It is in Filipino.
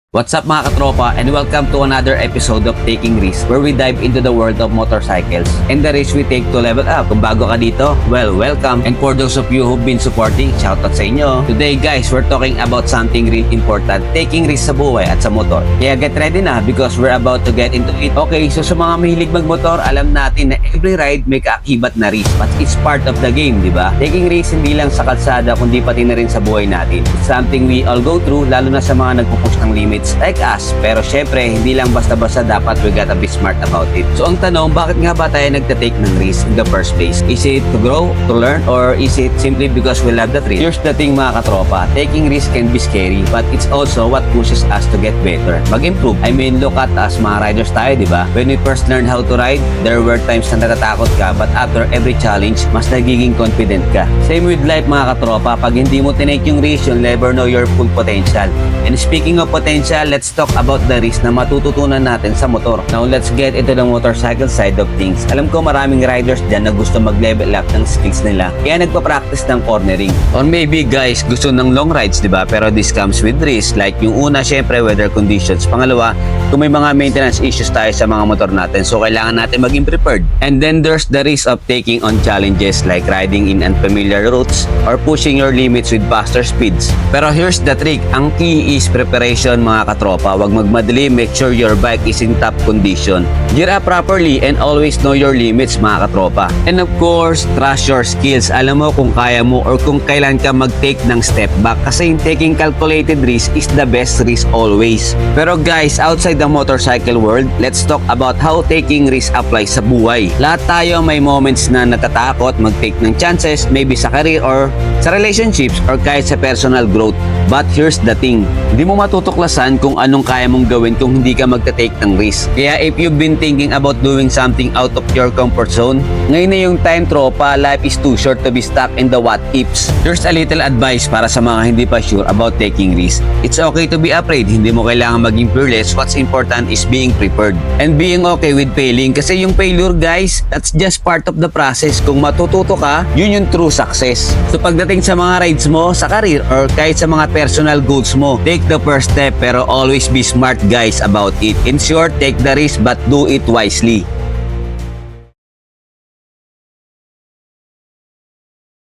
What's up mga katropa, and welcome to another episode of Taking Risks, where we dive into the world of motorcycles and the risks we take to level up. Kung bago ka dito, well, welcome. And for those of you who've been supporting, shoutout sa inyo. Today guys, we're talking about something really important, taking risks sa buhay at sa motor. Kaya get ready na because we're about to get into it. Okay, so sa mga mahilig magmotor, alam natin na every ride may kaakibat na risk, but it's part of the game, di ba? Taking risks hindi lang sa kalsada, kundi pati na rin sa buhay natin. It's something we all go through, lalo na sa mga nagpupush ng limits like us. Pero syempre, hindi lang basta-basta dapat we gotta be smart about it. So ang tanong, bakit nga ba tayo nagtatake ng risk in the first place? Is it to grow, to learn, or is it simply because we love the thrill? Here's the thing mga katropa, taking risk can be scary, but it's also what pushes us to get better, mag-improve. I mean, look at us, mga riders tayo, di ba? When we first learned how to ride, there were times na natatakot ka, but after every challenge, mas nagiging confident ka. Same with life mga katropa, pag hindi mo tinake yung risk, you'll never know your full potential. And speaking of potential, let's talk about the risk na matututunan natin sa motor. Now, let's get into the motorcycle side of things. Alam ko maraming riders dyan na gusto mag-level up ng skills nila, kaya nagpa-practice ng cornering. Or maybe guys, gusto ng long rides, di ba? Pero this comes with risk. Like yung una, syempre, weather conditions. Pangalawa, kung may mga maintenance issues tayo sa mga motor natin, so kailangan natin maging prepared. And then there's the risk of taking on challenges like riding in unfamiliar routes or pushing your limits with faster speeds. Pero here's the trick. Ang key is preparation mga katropa. Huwag magmadali, make sure your bike is in top condition. Gear up properly and always know your limits mga katropa. And of course, trust your skills. Alam mo kung kaya mo or kung kailan ka mag-take ng step back, kasi yung taking calculated risk is the best risk always. Pero guys, outside the motorcycle world, let's talk about how taking risk applies sa buhay. Lahat tayo may moments na natatakot mag-take ng chances, maybe sa career or sa relationships or kahit sa personal growth. But here's the thing, hindi mo matutuklasan kung anong kaya mong gawin kung hindi ka magta-take ng risk. Kaya if you've been thinking about doing something out of your comfort zone, ngayon na yung time tropa, life is too short to be stuck in the what ifs. Here's a little advice para sa mga hindi pa sure about taking risk. It's okay to be afraid, hindi mo kailangan maging fearless. What's important is being prepared and being okay with failing, kasi yung failure guys, that's just part of the process. Kung matututo ka, yun yung true success. So pagdating sa mga rides mo, sa career or kahit sa mga personal goals mo, take the first step pero always be smart guys about it. In short, take the risk but do it wisely.